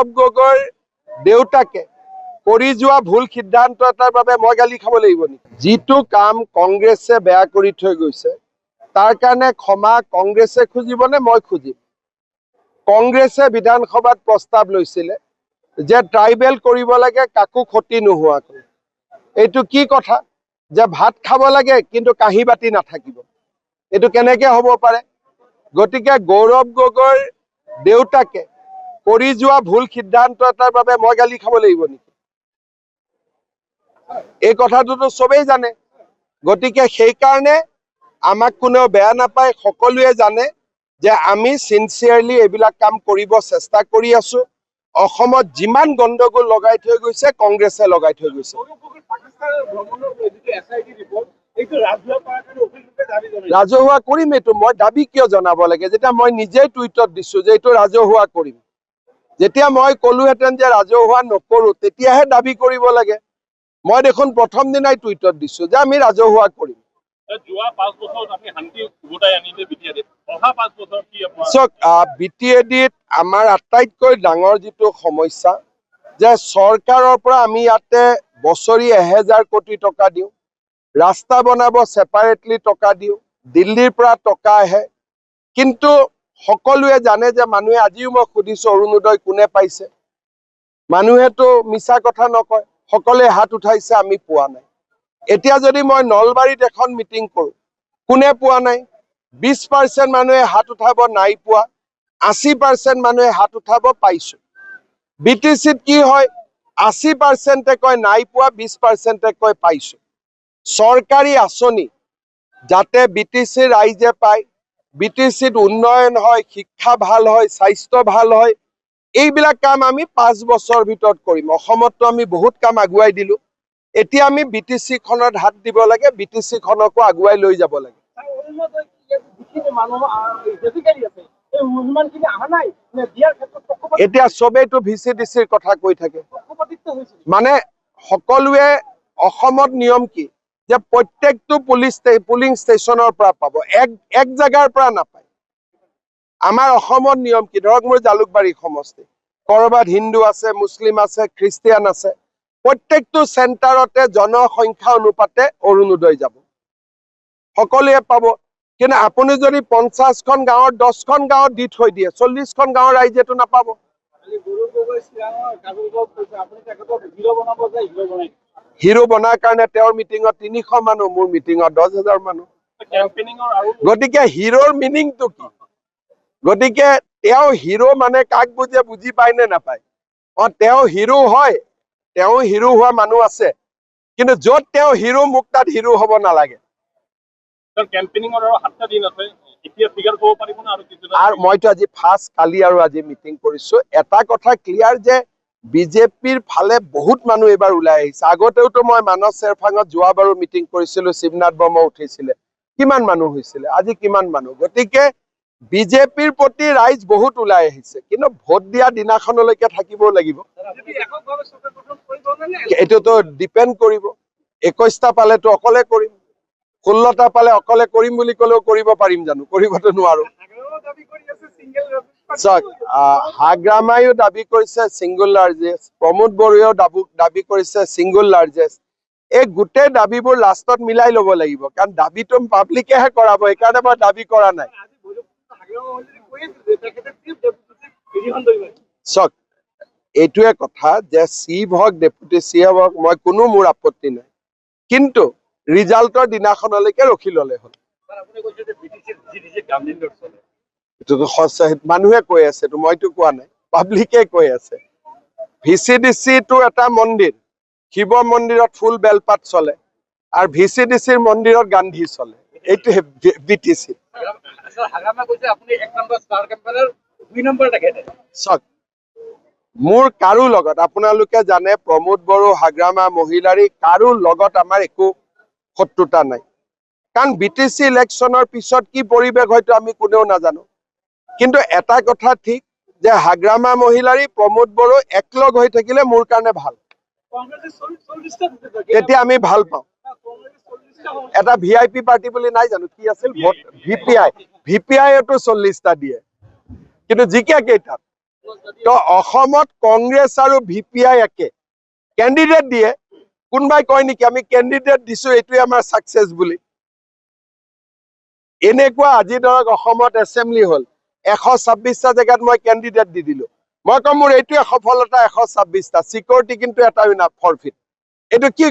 গৌৰৱ গগৈৰ দেউতাকে কৰি যোৱা ভুল সিদ্ধান্ত এটাৰ বাবে মই গালি খাব লাগিব নেকি? যিটো কাম কংগ্ৰেছে বেয়া কৰি থৈ গৈছে তাৰ কাৰণে ক্ষমা কংগ্ৰেছে খুজিব নে মই খুজিম? কংগ্ৰেছে বিধানসভাত প্ৰস্তাৱ লৈছিলে যে ট্ৰাইবেল কৰিব লাগে কাকো ক্ষতি নোহোৱাকৈ। এইটো কি কথা যে ভাত খাব লাগে কিন্তু কাঁহী বাতি নাথাকিব? এইটো কেনেকে হ'ব পাৰে? গতিকে গৌৰৱ গগৈৰ দেউতাকে কৰি যোৱা ভুল সিদ্ধান্ত এটাৰ বাবে মই গালি খাব লাগিব নেকি? এই কথাটোতো চবেই জানে। গতিকে সেইকাৰণে আমাক কোনেও বেয়া নাপায়, সকলোৱে জানে যে আমি সিনচিয়াৰলি এইবিলাক কাম কৰিব চেষ্টা কৰি আছো। অসমত যিমান গণ্ডগোল লগাই থৈ গৈছে কংগ্ৰেছে লগাই থৈ গৈছে। ৰাজহুৱা কৰিম। এইটো মই দাবী কিয় জনাব লাগে যেতিয়া মই নিজেই টুইটত দিছো যে এইটো ৰাজহুৱা কৰিম? যেতিয়া মই কলোহেঁতেন যে ৰাজহুৱা নকৰো তেতিয়াহে দাবী কৰিব লাগে। মই দেখোন প্ৰথম দিনাই টুইটত দিছো যে আমি ৰাজহুৱা কৰিম। বিটিএডিত আমাৰ আটাইতকৈ ডাঙৰ যিটো সমস্যা যে চৰকাৰৰ পৰা আমি ইয়াতে বছৰি 1000 কোটি টকা দিওঁ, ৰাস্তা বনাব সেপাৰেটলি টকা দিওঁ, দিল্লীৰ পৰা টকা আহে, কিন্তু সকলোৱে জানে যে মানুহে আজিও মই সুধিছো অৰুণোদয় কোনে পাইছে? মানুহেতো মিছা কথা নকয়, সকলোৱে হাত উঠাইছে আমি পোৱা নাই। এতিয়া যদি মই নলবাৰীত এখন মিটিং কৰো, কোনে পোৱা নাই? 20% মানুহে হাত উঠাব নাই পোৱা, 80% মানুহে হাত উঠাব পাইছো। বিটিচিত কি হয়? 80% কয় নাই পোৱা, 20% কয় পাইছো। চৰকাৰী আঁচনি যাতে বিটিচি ৰাইজে পায়, বিটিচিত উন্নয়ন হয়, শিক্ষা ভাল হয়, স্বাস্থ্য ভাল হয়, এইবিলাক কাম আমি 5 বছৰ ভিতৰত কৰিম। অসমততো আমি বহুত কাম আগুৱাই দিলো। এতিয়া আমি বিটিচি খনত হাত দিব লাগে, বিটিচি খনকো আগুৱাই লৈ যাব লাগে। এতিয়া চবেইতো ভিচিডিচিৰ কথা কৈ থাকে। মানে সকলোৱে অসমত নিয়ম কি যে প্ৰত্যেকটো পুলিং ষ্টেচনৰ পৰা পাব, এক জাগাৰ পৰা নাপায়। আমাৰ অসমত নিয়ম কি? ধৰক মোৰ জালুকবাৰী সমষ্টি, কৰবাত হিন্দু আছে, মুছলিম আছে, খ্ৰীষ্টিয়ান আছে, প্ৰত্যেকটো চেণ্টাৰতে জনসংখ্যা অনুপাতে অৰুণোদয় যাব, সকলোৱে পাব। কিন্তু আপুনি যদি 50খন গাঁৱৰ 10খন গাঁৱত দি থৈ দিয়ে, 40খন গাঁৱৰ ৰাইজেতো নাপাব। হিৰো বনাৰ কাৰণে তেওঁৰ মিটিঙত 300 মানুহ, মোৰ মিটিঙত 10,000 মানুহ। গতিকে হিৰোৰ মিনিংটো কি? গতিকে তেওঁ হিৰো মানে কাক বুজে বুজি পায় নে নাপায়? তেওঁ হিৰো হয়, তেওঁ হিৰো হোৱা মানুহ আছে, কিন্তু য'ত তেওঁ হিৰো মোক তাত হিৰো হ'ব নালাগে। আৰু মইতো আজি ফাৰ্ষ্ট কালি আৰু আজি মিটিং কৰিছো। এটা কথা ক্লিয়াৰ যে বিজেপিৰ ফালে বহুত মানুহ এইবাৰ ওলাই আহিছে। আগতেওতো মই মানস চেৰফাঙত যোৱাবাৰো মিটিং কৰিছিলো, শিৱনাথ বৰ্মা উঠিছিলে, কিমান মানুহ হৈছিলে, আজি কিমান মানুহ। গতিকে বিজেপিৰ প্ৰতি ৰাইজ বহুত ওলাই আহিছে, কিন্তু ভোট দিয়া দিনাখনলৈকে থাকিব লাগিব। এইটোতো ডিপেণ্ড কৰিব। 21টা পালেতো অকলে কৰিম, 16টা পালে অকলে কৰিম বুলি ক'লেও কৰিব পাৰিম জানো? কৰিবতো নোৱাৰো। চাওক, হাগ্ৰামায়ো দাবী কৰিছে ছিংগল লাৰ্জেষ্ট, প্ৰমোদ বড়োৱেও দাবী কৰিছে ছিংগল লাৰ্জেষ্ট। এই গোটেই দাবীবোৰ লাষ্টত মিলাই ল'ব লাগিব, কাৰণ দাবীটো পাব্লিকেহে কৰাব, সেইকাৰণে মই দাবী কৰা নাই। চাওক, এইটোৱে কথা যে চিফ হওক, ডেপুটি চিফ হওক, মই কোনো মোৰ আপত্তি নাই, কিন্তু ৰিজাল্টৰ দিনাখনলৈকে ৰখি ললে হ'ল। মানুহে কৈ আছে, মইতো কোৱা নাই, পাব্লিকে কৈ আছে। ভিচিডিচিটো এটা মন্দিৰ, শিৱ মন্দিৰত ফুল বেলপাত চলে, আৰু ভিচিডিচিৰ মন্দিৰত গান্ধী চলে, এইটোৱে বিটিচি। চাওক, মোৰ কাৰো লগত, আপোনালোকে জানে প্ৰমোদ বড়ো, হাগ্ৰামা, মহিলাৰী, কাৰো লগত আমাৰ একো শত্ৰুতা নাই। কাৰণ বিটিচি ইলেকশ্যনৰ পিছত কি পৰিৱেশ হয়তো আমি কোনেও নাজানো। কিন্তু এটা কথা ঠিক যে হাগ্ৰামা, মহিলাৰী, প্ৰমোদ বড়ো একলগ হৈ থাকিলে মোৰ কাৰণে ভাল, তেতিয়া আমি ভাল পাওঁ। এটা VIP পাৰ্টি বুলি নাই জানো? কি আছিল? VPI, VPIতো 40টা দিয়ে, কিন্তু জিকে কেইটাত? তো অসমত কংগ্ৰেছ আৰু VPI একে কেণ্ডিডেট দিয়ে কোনোবাই কয় নেকি আমি কেণ্ডিডেট দিছো এইটোৱে আমাৰ সাকসেস বুলি এনেকুৱা আজি ধৰক অসমত এছেম্বলি হল 126টা জেগাত মই কেণ্ডিডেট দি দিলো মই কম মোৰ এইটোৱে সফলতা 126টা সিকিউৰিটি কিন্তু এটা ফৰফিট এইটো কি